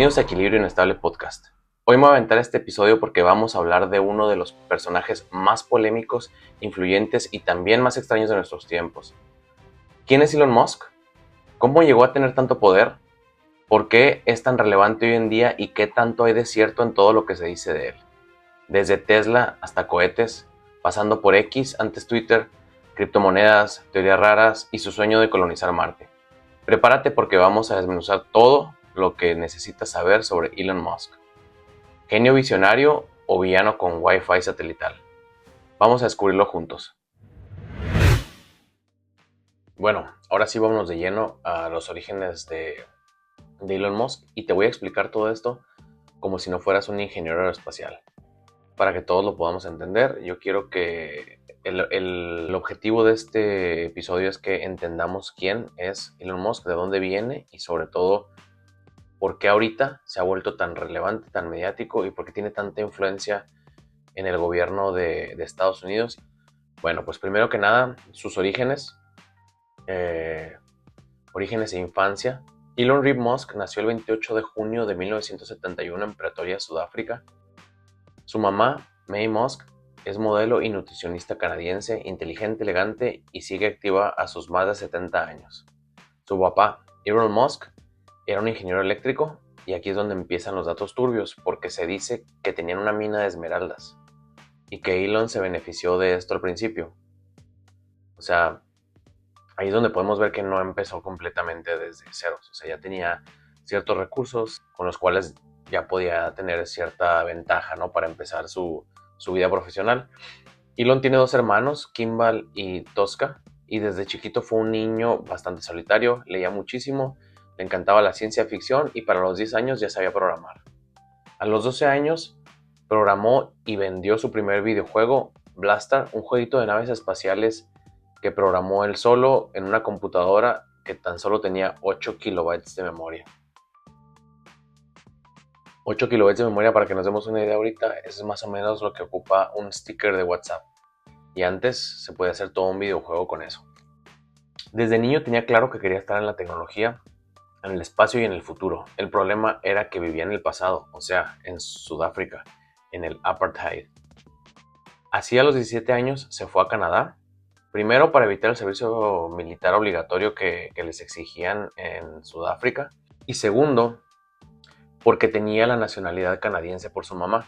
Bienvenidos a Equilibrio Inestable Podcast. Hoy me voy a aventar este episodio porque vamos a hablar de uno de los personajes más polémicos, influyentes y también más extraños de nuestros tiempos. ¿Quién es Elon Musk? ¿Cómo llegó a tener tanto poder? ¿Por qué es tan relevante hoy en día y qué tanto hay de cierto en todo lo que se dice de él? Desde Tesla hasta cohetes, pasando por X, antes Twitter, criptomonedas, teorías raras y su sueño de colonizar Marte. Prepárate porque vamos a desmenuzar todo lo que necesitas saber sobre Elon Musk. ¿Genio visionario o villano con Wi-Fi satelital? Vamos a descubrirlo juntos. Bueno, ahora sí vámonos de lleno a los orígenes de Elon Musk y te voy a explicar todo esto como si no fueras un ingeniero aeroespacial. Para que todos lo podamos entender, yo quiero que el objetivo de este episodio es que entendamos quién es Elon Musk, de dónde viene y sobre todo por qué ahorita se ha vuelto tan relevante, tan mediático y por qué tiene tanta influencia en el gobierno de Estados Unidos. Bueno, pues primero que nada, sus orígenes e infancia. Elon Reeve Musk nació el 28 de junio de 1971 en Pretoria, Sudáfrica. Su mamá, Mae Musk, es modelo y nutricionista canadiense, inteligente, elegante y sigue activa a sus más de 70 años. Su papá, Elon Musk, era un ingeniero eléctrico y aquí es donde empiezan los datos turbios porque se dice que tenían una mina de esmeraldas y que Elon se benefició de esto al principio. O sea, ahí es donde podemos ver que no empezó completamente desde ceros. O sea, ya tenía ciertos recursos con los cuales ya podía tener cierta ventaja, ¿no? Para empezar su vida profesional. Elon tiene dos hermanos, Kimball y Tosca, y desde chiquito fue un niño bastante solitario, leía muchísimo, le encantaba la ciencia ficción y para los 10 años ya sabía programar. A los 12 años programó y vendió su primer videojuego, Blastar, un jueguito de naves espaciales que programó él solo en una computadora que tan solo tenía 8 kilobytes de memoria. 8 kilobytes de memoria, para que nos demos una idea ahorita, es más o menos lo que ocupa un sticker de WhatsApp. Y antes se podía hacer todo un videojuego con eso. Desde niño tenía claro que quería estar en la tecnología, en el espacio y en el futuro. El problema era que vivía en el pasado, o sea, en Sudáfrica, en el apartheid. Así a los 17 años se fue a Canadá, primero para evitar el servicio militar obligatorio que les exigían en Sudáfrica, y segundo, porque tenía la nacionalidad canadiense por su mamá.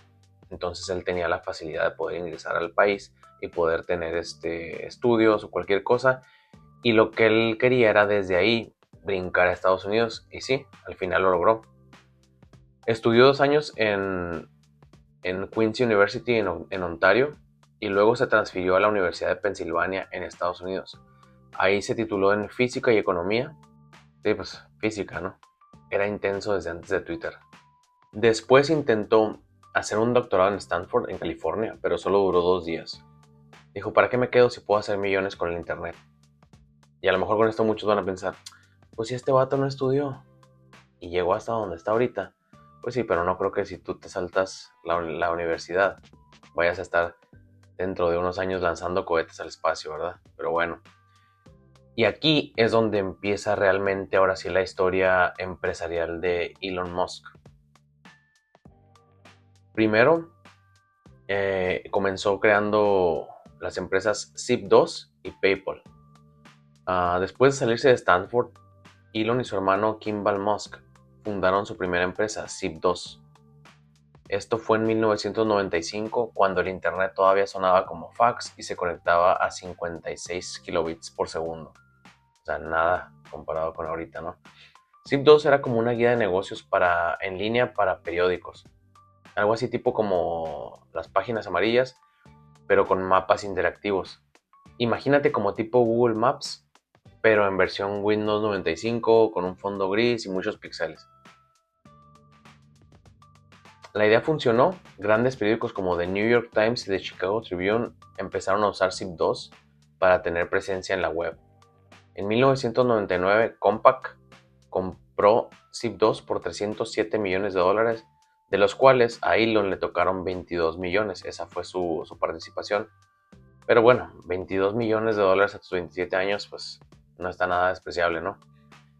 Entonces él tenía la facilidad de poder ingresar al país y poder tener estudios o cualquier cosa. Y lo que él quería era desde ahí brincar a Estados Unidos. Y sí, al final lo logró. Estudió 2 años en Queen's University en Ontario y luego se transfirió a la Universidad de Pensilvania en Estados Unidos. Ahí se tituló en Física y Economía. Sí, pues física, ¿no? Era intenso desde antes de Twitter. Después intentó hacer un doctorado en Stanford, en California, pero solo duró 2 días. Dijo, ¿para qué me quedo si puedo hacer millones con el internet? Y a lo mejor con esto muchos van a pensar, pues si este vato no estudió y llegó hasta donde está ahorita, pues sí, pero no creo que si tú te saltas la universidad vayas a estar dentro de unos años lanzando cohetes al espacio, ¿verdad? Pero bueno. Y aquí es donde empieza realmente ahora sí la historia empresarial de Elon Musk. Primero, comenzó creando las empresas Zip2 y PayPal. Después de salirse de Stanford, Elon y su hermano Kimball Musk fundaron su primera empresa, Zip2. Esto fue en 1995, cuando el internet todavía sonaba como fax y se conectaba a 56 kilobits por segundo. O sea, nada comparado con ahorita, ¿no? Zip2 era como una guía de negocios en línea para periódicos. Algo así tipo como las páginas amarillas, pero con mapas interactivos. Imagínate como tipo Google Maps, pero en versión Windows 95, con un fondo gris y muchos píxeles. La idea funcionó. Grandes periódicos como The New York Times y The Chicago Tribune empezaron a usar Zip2 para tener presencia en la web. En 1999, Compaq compró Zip2 por $307 millones, de los cuales a Elon le tocaron 22 millones. Esa fue su participación. Pero bueno, $22 millones a tus 27 años, pues no está nada despreciable, ¿no?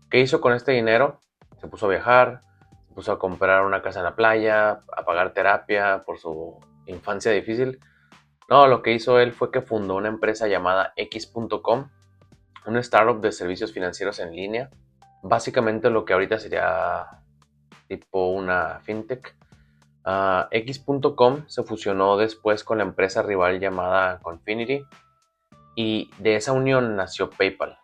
¿Qué hizo con este dinero? Se puso a viajar, puso a comprar una casa en la playa, a pagar terapia por su infancia difícil. No, lo que hizo él fue que fundó una empresa llamada X.com, una startup de servicios financieros en línea. Básicamente lo que ahorita sería tipo una fintech. X.com se fusionó después con la empresa rival llamada Confinity y de esa unión nació PayPal.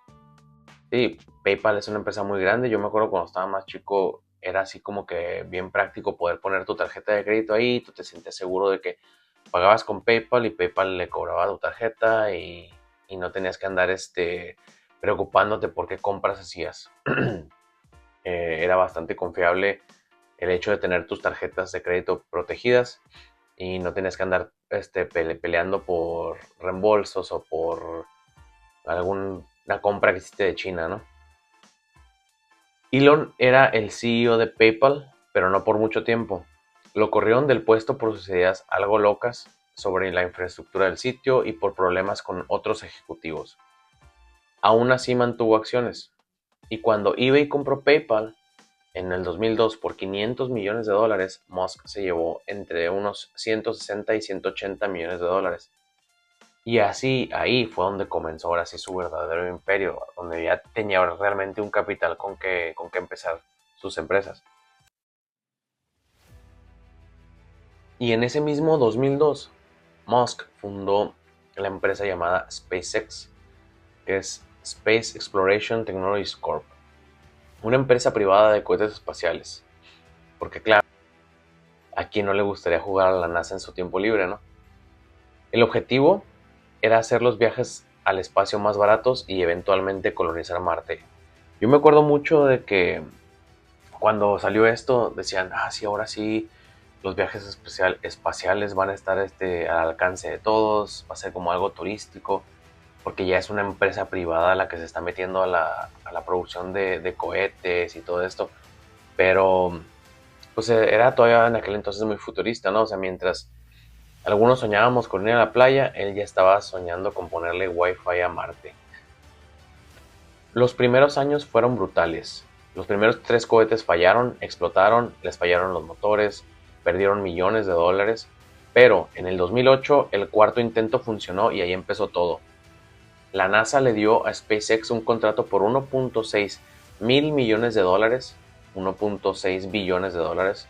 Sí, PayPal es una empresa muy grande. Yo me acuerdo cuando estaba más chico, era así como que bien práctico poder poner tu tarjeta de crédito ahí. Tú te sientes seguro de que pagabas con PayPal y PayPal le cobraba tu tarjeta y no tenías que andar preocupándote por qué compras hacías. Era bastante confiable el hecho de tener tus tarjetas de crédito protegidas y no tenías que andar peleando por reembolsos o por alguna compra que hiciste de China, ¿no? Elon era el CEO de PayPal, pero no por mucho tiempo. Lo corrieron del puesto por sus ideas algo locas sobre la infraestructura del sitio y por problemas con otros ejecutivos. Aún así mantuvo acciones. Y cuando eBay compró PayPal en el 2002 por $500 millones, Musk se llevó entre unos 160 y 180 millones de dólares. Y así, ahí fue donde comenzó ahora sí su verdadero imperio, donde ya tenía realmente un capital con que empezar sus empresas. Y en ese mismo 2002, Musk fundó la empresa llamada SpaceX, que es Space Exploration Technologies Corp, una empresa privada de cohetes espaciales. Porque claro, a quien no le gustaría jugar a la NASA en su tiempo libre, ¿no? El objetivo era hacer los viajes al espacio más baratos y eventualmente colonizar Marte. Yo me acuerdo mucho de que cuando salió esto decían, sí, ahora sí, los viajes espaciales van a estar al alcance de todos, va a ser como algo turístico, porque ya es una empresa privada la que se está metiendo a la producción de cohetes y todo esto. Pero pues era todavía en aquel entonces muy futurista, ¿no? O sea, mientras algunos soñábamos con ir a la playa, él ya estaba soñando con ponerle wifi a Marte. Los primeros años fueron brutales. Los primeros 3 cohetes fallaron, explotaron, les fallaron los motores, perdieron millones de dólares. Pero en el 2008 el cuarto intento funcionó y ahí empezó todo. La NASA le dio a SpaceX un contrato por 1.6 mil millones de dólares, 1.6 billones de dólares,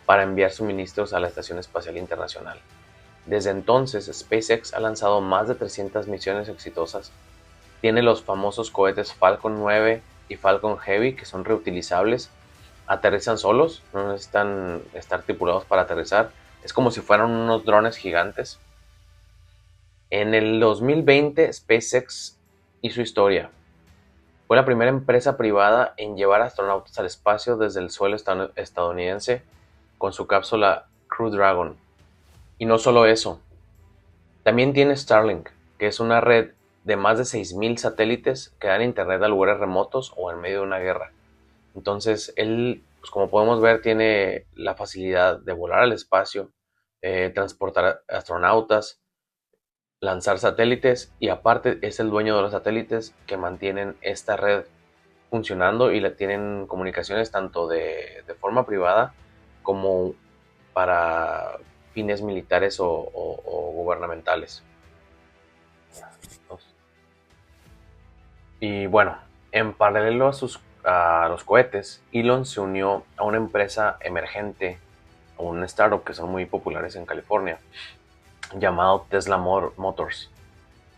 para enviar suministros a la Estación Espacial Internacional. Desde entonces, SpaceX ha lanzado más de 300 misiones exitosas. Tiene los famosos cohetes Falcon 9 y Falcon Heavy, que son reutilizables. Aterrizan solos, no necesitan estar tripulados para aterrizar. Es como si fueran unos drones gigantes. En el 2020, SpaceX hizo historia. Fue la primera empresa privada en llevar astronautas al espacio desde el suelo estadounidense con su cápsula Crew Dragon. Y no solo eso, también tiene Starlink, que es una red de más de 6.000 satélites que dan internet a lugares remotos o en medio de una guerra. Entonces, él, pues como podemos ver, tiene la facilidad de volar al espacio, transportar astronautas, lanzar satélites y aparte es el dueño de los satélites que mantienen esta red funcionando y tienen comunicaciones tanto de forma privada como para fines militares o gubernamentales. Y bueno, en paralelo a los cohetes, Elon se unió a una empresa emergente, a un startup que son muy populares en California, llamado Tesla Motors.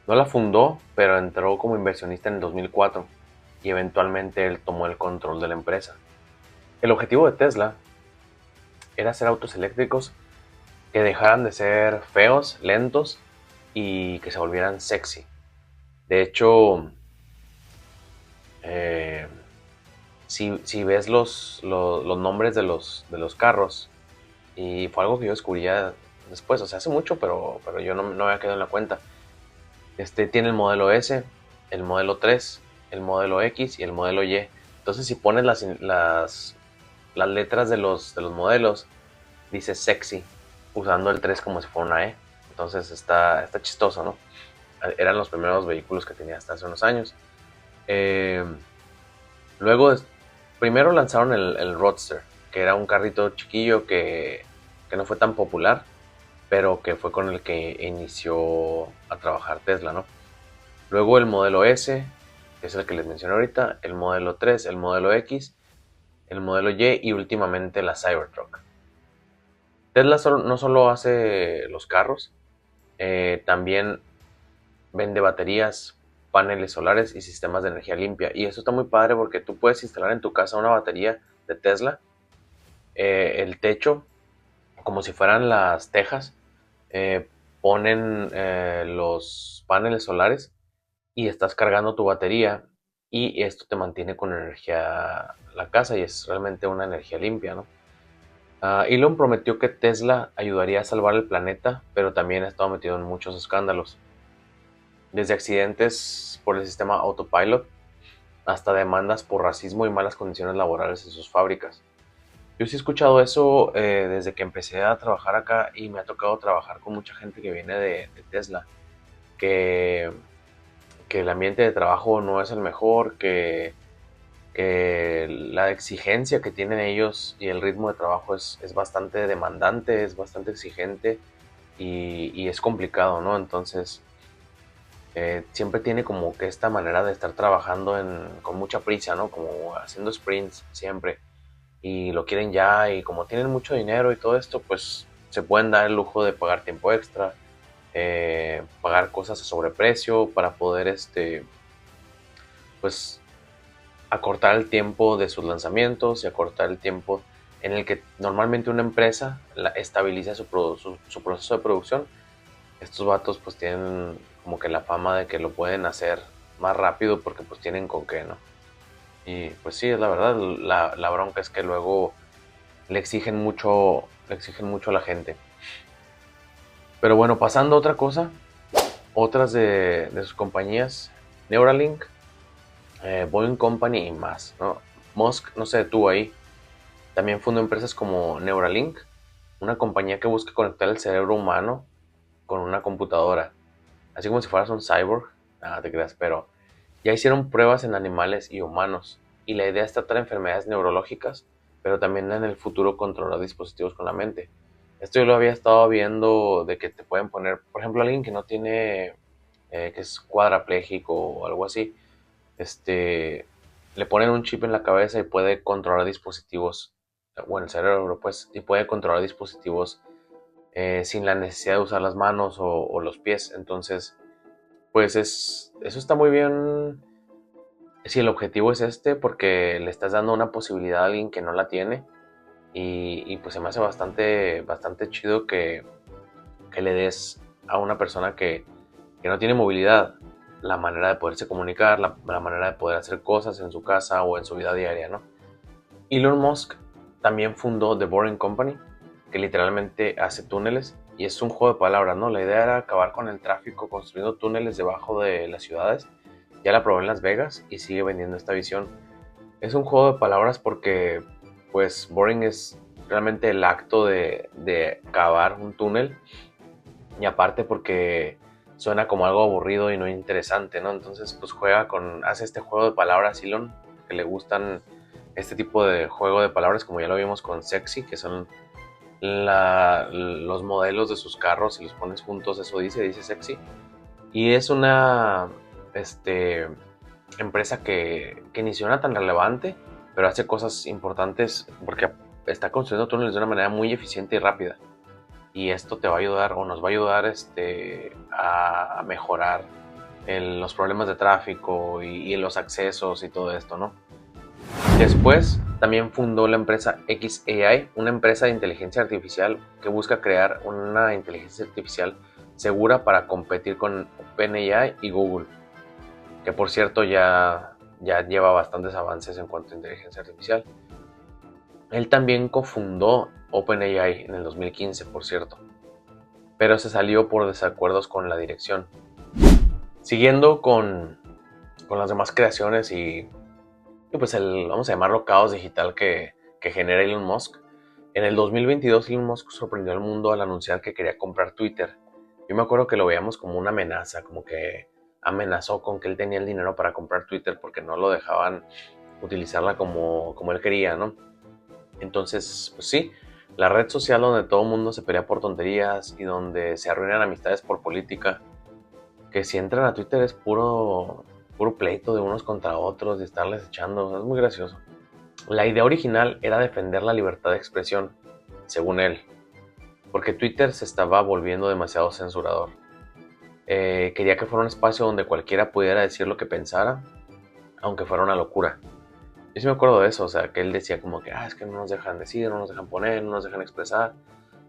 No la fundó, pero entró como inversionista en el 2004 y eventualmente él tomó el control de la empresa. El objetivo de Tesla era hacer autos eléctricos que dejaran de ser feos, lentos y que se volvieran sexy. De hecho, eh, si ves los nombres de los carros, y fue algo que yo descubrí ya después, o sea, hace mucho, pero yo no había quedado en la cuenta. Tiene el modelo S, el modelo 3, el modelo X y el modelo Y. Entonces, si pones las letras de los modelos, dice sexy, usando el 3 como si fuera una E. Entonces, está chistoso, ¿no? Eran los primeros vehículos que tenía hasta hace unos años. Eh, Luego, primero lanzaron el Roadster, que era un carrito chiquillo que no fue tan popular, pero que fue con el que inició a trabajar Tesla, ¿no? Luego el modelo S, que es el que les mencioné ahorita, el modelo 3, el modelo X, el modelo Y y últimamente la Cybertruck. Tesla no solo hace los carros, también vende baterías, paneles solares y sistemas de energía limpia. Y eso está muy padre porque tú puedes instalar en tu casa una batería de Tesla, el techo, como si fueran las tejas, eh, ponen los paneles solares y estás cargando tu batería y esto te mantiene con energía la casa y es realmente una energía limpia, ¿no? Elon prometió que Tesla ayudaría a salvar el planeta, pero también ha estado metido en muchos escándalos, desde accidentes por el sistema Autopilot hasta demandas por racismo y malas condiciones laborales en sus fábricas. Yo sí he escuchado eso desde que empecé a trabajar acá y me ha tocado trabajar con mucha gente que viene de Tesla, que, que el ambiente de trabajo no es el mejor, que la exigencia que tienen ellos y el ritmo de trabajo es bastante demandante, es bastante exigente y es complicado, ¿no? Entonces, siempre tiene como que esta manera de estar trabajando con mucha prisa, ¿no? Como haciendo sprints siempre y lo quieren ya y como tienen mucho dinero y todo esto, pues se pueden dar el lujo de pagar tiempo extra, pagar cosas a sobreprecio para poder, pues acortar el tiempo de sus lanzamientos y acortar el tiempo en el que normalmente una empresa estabiliza su proceso de producción. Estos vatos pues tienen como que la fama de que lo pueden hacer más rápido porque pues tienen con qué, ¿no? Y pues sí, es la verdad, la bronca es que luego le exigen mucho a la gente. Pero bueno, pasando a otra cosa, otras de sus compañías, Neuralink, Boeing Company y más, ¿no? Musk no se detuvo ahí. También fundó empresas como Neuralink, una compañía que busca conectar el cerebro humano con una computadora, así como si fueras un cyborg, nada te creas, pero ya hicieron pruebas en animales y humanos, y la idea es tratar enfermedades neurológicas, pero también en el futuro controlar dispositivos con la mente. Esto yo lo había estado viendo de que te pueden poner, por ejemplo, alguien que no tiene, que es cuadrapléjico o algo así, le ponen un chip en la cabeza y puede controlar dispositivos, o en el cerebro, pues, y puede controlar dispositivos sin la necesidad de usar las manos o los pies. Entonces, pues eso está muy bien si el objetivo es porque le estás dando una posibilidad a alguien que no la tiene. Y pues se me hace bastante chido que le des a una persona que no tiene movilidad la manera de poderse comunicar, la manera de poder hacer cosas en su casa o en su vida diaria, ¿no? Elon Musk también fundó The Boring Company, que literalmente hace túneles y es un juego de palabras, ¿no? La idea era acabar con el tráfico construyendo túneles debajo de las ciudades. Ya la probó en Las Vegas y sigue vendiendo esta visión. Es un juego de palabras porque, pues, boring es realmente el acto de cavar un túnel y aparte porque suena como algo aburrido y no interesante, ¿no? Entonces, pues hace este juego de palabras Elon, que le gustan este tipo de juego de palabras, como ya lo vimos con Sexy, que son los modelos de sus carros, si los pones juntos, eso dice Sexy. Y es una empresa que ni suena tan relevante, pero hace cosas importantes porque está construyendo túneles de una manera muy eficiente y rápida. Y esto te va a ayudar o nos va a ayudar a mejorar los problemas de tráfico y los accesos y todo esto, ¿no? Después también fundó la empresa xAI, una empresa de inteligencia artificial que busca crear una inteligencia artificial segura para competir con OpenAI y Google, que por cierto ya lleva bastantes avances en cuanto a inteligencia artificial. Él también cofundó OpenAI en el 2015, por cierto, pero se salió por desacuerdos con la dirección. Siguiendo con las demás creaciones y pues vamos a llamarlo caos digital que genera Elon Musk. En el 2022 Elon Musk sorprendió al mundo al anunciar que quería comprar Twitter. Yo me acuerdo que lo veíamos como una amenaza, como que amenazó con que él tenía el dinero para comprar Twitter porque no lo dejaban utilizarla como él quería, ¿no? Entonces, pues sí, la red social donde todo el mundo se pelea por tonterías y donde se arruinan amistades por política, que si entran a Twitter es puro pleito de unos contra otros, de estarles echando, es muy gracioso. La idea original era defender la libertad de expresión, según él, porque Twitter se estaba volviendo demasiado censurador. Quería que fuera un espacio donde cualquiera pudiera decir lo que pensara, aunque fuera una locura. Yo sí me acuerdo de eso, o sea, que él decía como que, es que no nos dejan decir, no nos dejan poner, no nos dejan expresar.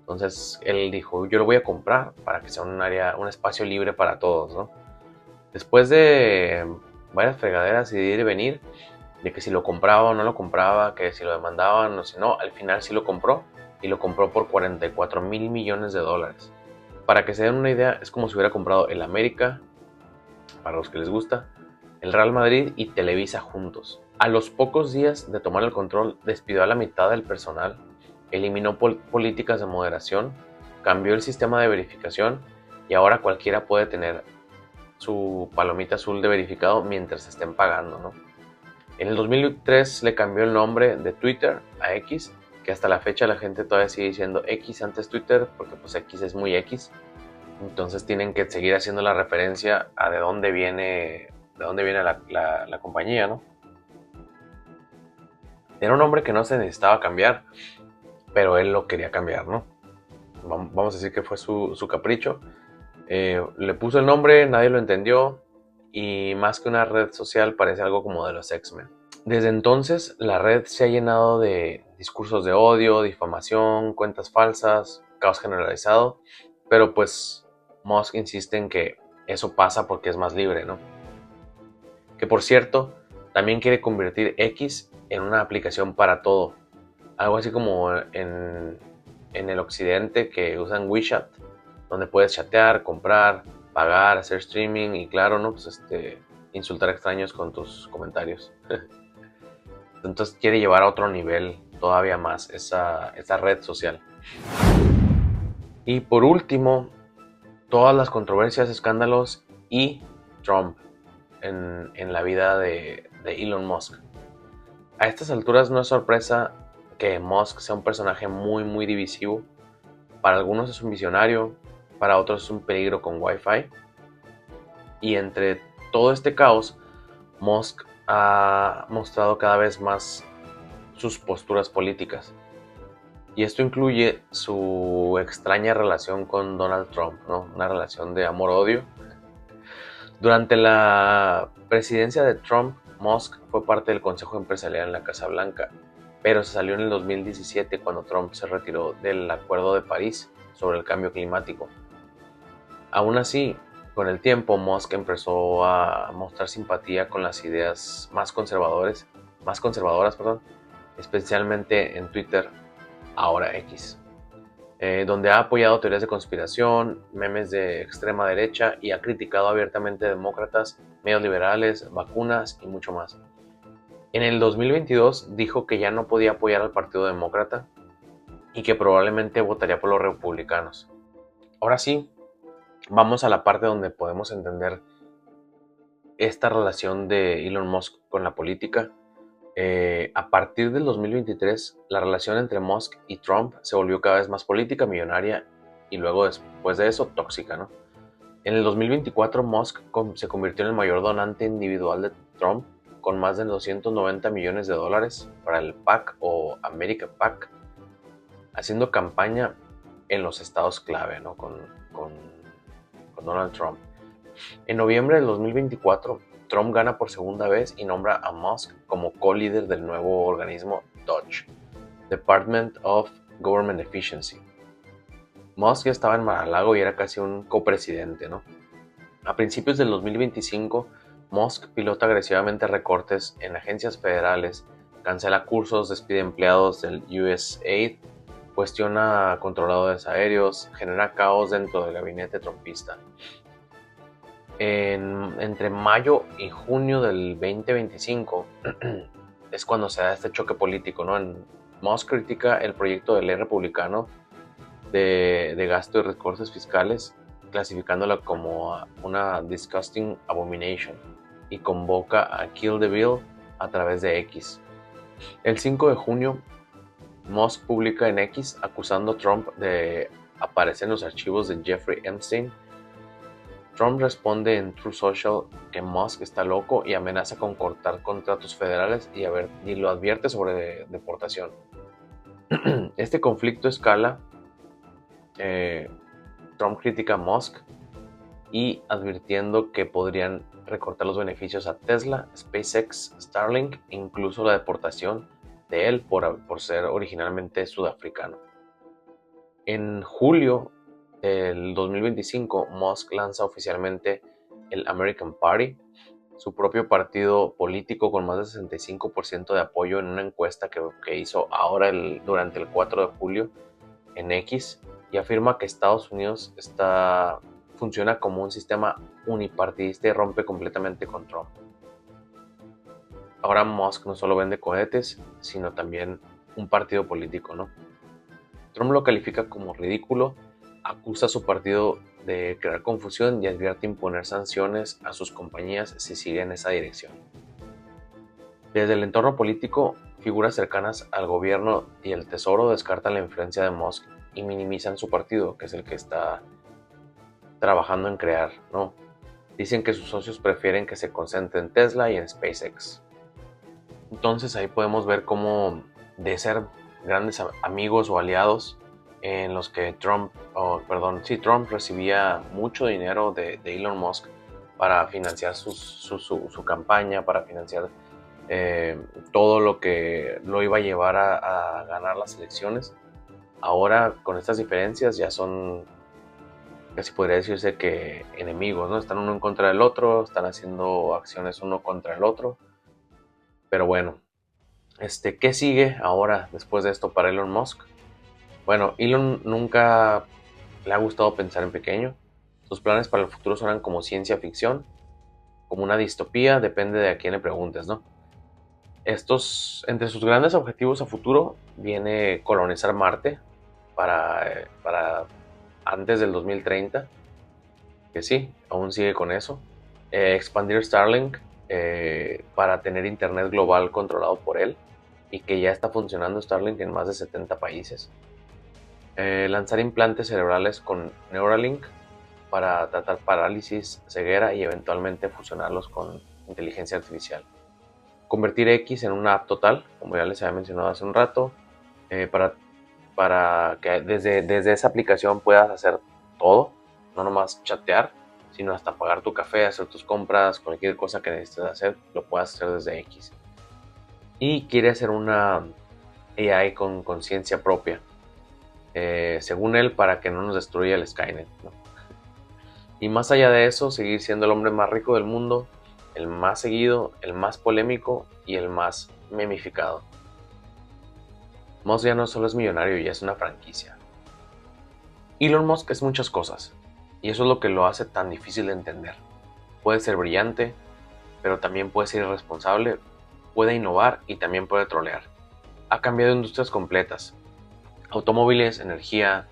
Entonces él dijo, yo lo voy a comprar para que sea un área, un espacio libre para todos, ¿no? Después de varias fregaderas y de ir y venir, de que si lo compraba o no lo compraba, que si lo demandaban o si no, al final sí lo compró y lo compró por 44 mil millones de dólares. Para que se den una idea, es como si hubiera comprado el América, para los que les gusta, el Real Madrid y Televisa juntos. A los pocos días de tomar el control, despidió a la mitad del personal, eliminó políticas de moderación, cambió el sistema de verificación y ahora cualquiera puede tener su palomita azul de verificado mientras estén pagando, ¿no? En el 2003 le cambió el nombre de Twitter a X, que hasta la fecha la gente todavía sigue diciendo X antes Twitter, porque pues X es muy X. Entonces tienen que seguir haciendo la referencia a de dónde viene la compañía, ¿no? Era un nombre que no se necesitaba cambiar, pero él lo quería cambiar, ¿no? Vamos a decir que fue su capricho. Le puso el nombre, nadie lo entendió, y más que una red social parece algo como de los X-Men. Desde entonces la red se ha llenado de discursos de odio, difamación, cuentas falsas, caos generalizado, pero pues Musk insiste en que eso pasa porque es más libre, ¿no? Que por cierto, también quiere convertir X en una aplicación para todo, algo así como en el occidente que usan WeChat, donde puedes chatear, comprar, pagar, hacer streaming y claro, ¿no? Pues insultar a extraños con tus comentarios. Entonces quiere llevar a otro nivel todavía más esa red social. Y por último, todas las controversias, escándalos y Trump en la vida de Elon Musk. A estas alturas no es sorpresa que Musk sea un personaje muy divisivo. Para algunos es un visionario, para otros es un peligro con Wi-Fi. Y entre todo este caos, Musk ha mostrado cada vez más sus posturas políticas. Y esto incluye su extraña relación con Donald Trump, ¿no? Una relación de amor-odio. Durante la presidencia de Trump, Musk fue parte del Consejo Empresarial en la Casa Blanca, pero se salió en el 2017 cuando Trump se retiró del Acuerdo de París sobre el cambio climático. Aún así, con el tiempo, Musk empezó a mostrar simpatía con las ideas más conservadoras, especialmente en Twitter, ahora X, donde ha apoyado teorías de conspiración, memes de extrema derecha y ha criticado abiertamente a demócratas, medios liberales, vacunas y mucho más. En el 2022 dijo que ya no podía apoyar al Partido Demócrata y que probablemente votaría por los republicanos. Ahora sí, vamos a la parte donde podemos entender esta relación de Elon Musk con la política. A partir del 2023, la relación entre Musk y Trump se volvió cada vez más política, millonaria y luego después de eso tóxica, ¿no? En el 2024, Musk se convirtió en el mayor donante individual de Trump con más de 290 millones de dólares para el PAC o America PAC, haciendo campaña en los estados clave, ¿no? con Donald Trump. En noviembre del 2024, Trump gana por segunda vez y nombra a Musk como co-líder del nuevo organismo DOGE, Department of Government Efficiency. Musk ya estaba en Mar-a-Lago y era casi un copresidente, ¿no? A principios del 2025, Musk pilota agresivamente recortes en agencias federales, cancela cursos, despide empleados del USAID, cuestiona controladores aéreos, genera caos dentro del gabinete trumpista. Entre mayo y junio del 2025 es cuando se da este choque político, ¿no? Musk critica el proyecto de ley republicano de gasto y recortes fiscales, clasificándola como una disgusting abomination, y convoca a Kill the Bill a través de X. El 5 de junio, Musk publica en X acusando a Trump de aparecer en los archivos de Jeffrey Epstein. Trump responde en Truth Social que Musk está loco y amenaza con cortar contratos federales y lo advierte sobre deportación. Este conflicto escala. Trump critica a Musk y advirtiendo que podrían recortar los beneficios a Tesla, SpaceX, Starlink e incluso la deportación de él por ser originalmente sudafricano. En julio del 2025, Musk lanza oficialmente el American Party, su propio partido político con más del 65% de apoyo en una encuesta que hizo ahora durante el 4 de julio en X, y afirma que Estados Unidos funciona como un sistema unipartidista y rompe completamente con Trump. Ahora Musk no solo vende cohetes, sino también un partido político, ¿no? Trump lo califica como ridículo, acusa a su partido de crear confusión y advierte imponer sanciones a sus compañías si siguen esa dirección. Desde el entorno político, figuras cercanas al gobierno y el tesoro descartan la influencia de Musk y minimizan su partido, que es el que está trabajando en crear, ¿no? Dicen que sus socios prefieren que se concentre en Tesla y en SpaceX. Entonces ahí podemos ver cómo de ser grandes amigos o aliados en los que Trump recibía mucho dinero de Elon Musk para financiar su campaña, para financiar todo lo que lo iba a llevar a ganar las elecciones. Ahora con estas diferencias ya son, casi podría decirse que enemigos, ¿no? Están uno en contra del otro, están haciendo acciones uno contra el otro. Pero bueno, ¿qué sigue ahora después de esto para Elon Musk? Bueno, Elon nunca le ha gustado pensar en pequeño. Sus planes para el futuro suenan como ciencia ficción, como una distopía, depende de a quién le preguntes, ¿no? Entre sus grandes objetivos a futuro viene colonizar Marte para antes del 2030, que sí, aún sigue con eso. Expandir Starlink para tener internet global controlado por él y que ya está funcionando Starlink en más de 70 países. Lanzar implantes cerebrales con Neuralink para tratar parálisis, ceguera y eventualmente fusionarlos con inteligencia artificial. Convertir X en una app total, como ya les había mencionado hace un rato, para que desde esa aplicación puedas hacer todo, no nomás chatear, sino hasta pagar tu café, hacer tus compras, cualquier cosa que necesites hacer, lo puedas hacer desde X. Y quiere hacer una AI con conciencia propia, según él, para que no nos destruya el Skynet, ¿no? Y más allá de eso, seguir siendo el hombre más rico del mundo, el más seguido, el más polémico y el más memificado. Musk ya no solo es millonario, ya es una franquicia. Elon Musk es muchas cosas, y eso es lo que lo hace tan difícil de entender. Puede ser brillante, pero también puede ser irresponsable, puede innovar y también puede trolear. Ha cambiado industrias completas: automóviles, energía,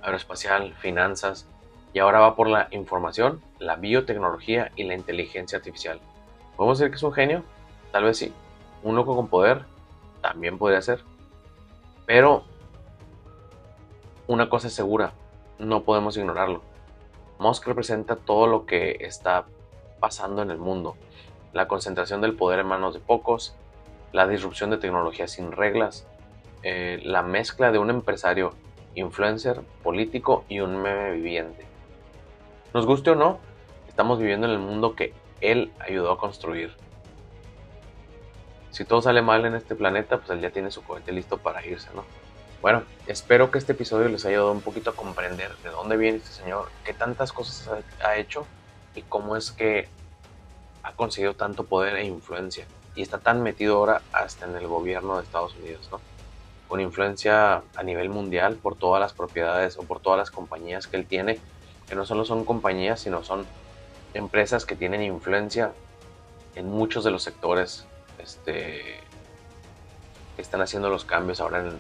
aeroespacial, finanzas, y ahora va por la información, la biotecnología y la inteligencia artificial. ¿Podemos decir que es un genio? Tal vez sí. Un loco con poder también podría ser. Pero una cosa es segura, no podemos ignorarlo. Musk representa todo lo que está pasando en el mundo: la concentración del poder en manos de pocos, la disrupción de tecnologías sin reglas, la mezcla de un empresario, influencer, político y un meme viviente. Nos guste o no, estamos viviendo en el mundo que él ayudó a construir. Si todo sale mal en este planeta, pues él ya tiene su cohete listo para irse, ¿no? Bueno, espero que este episodio les haya ayudado un poquito a comprender de dónde viene este señor, qué tantas cosas ha hecho y cómo es que ha conseguido tanto poder e influencia. Y está tan metido ahora hasta en el gobierno de Estados Unidos, ¿no? Con influencia a nivel mundial por todas las propiedades o por todas las compañías que él tiene, que no solo son compañías, sino son empresas que tienen influencia en muchos de los sectores que están haciendo los cambios ahora en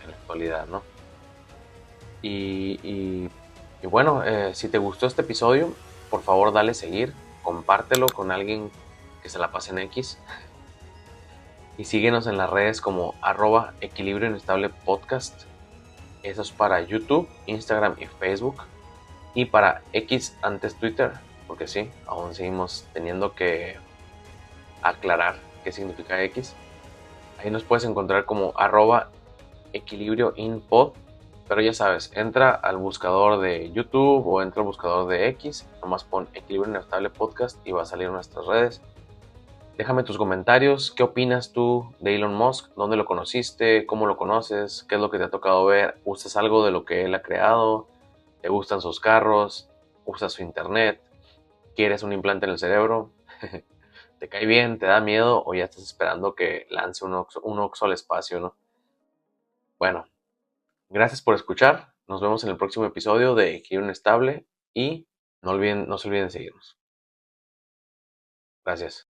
la actualidad, ¿no? Y bueno, si te gustó este episodio, por favor dale seguir, compártelo con alguien que se la pase en X. Y síguenos en las redes como @equilibrio inestable podcast. Eso es para YouTube, Instagram y Facebook. Y para X antes Twitter, porque sí, aún seguimos teniendo que aclarar qué significa X. Ahí nos puedes encontrar como @equilibrioinpod. Pero ya sabes, entra al buscador de YouTube o entra al buscador de X, nomás pon Equilibrio Inestable Podcast y va a salir nuestras redes. Déjame tus comentarios, qué opinas tú de Elon Musk, dónde lo conociste, cómo lo conoces, qué es lo que te ha tocado ver, usas algo de lo que él ha creado, te gustan sus carros, usas su internet, quieres un implante en el cerebro, te cae bien, te da miedo o ya estás esperando que lance un Oxo al espacio, ¿no? Bueno, gracias por escuchar, nos vemos en el próximo episodio de Equilibrio Inestable y no se olviden de seguirnos. Gracias.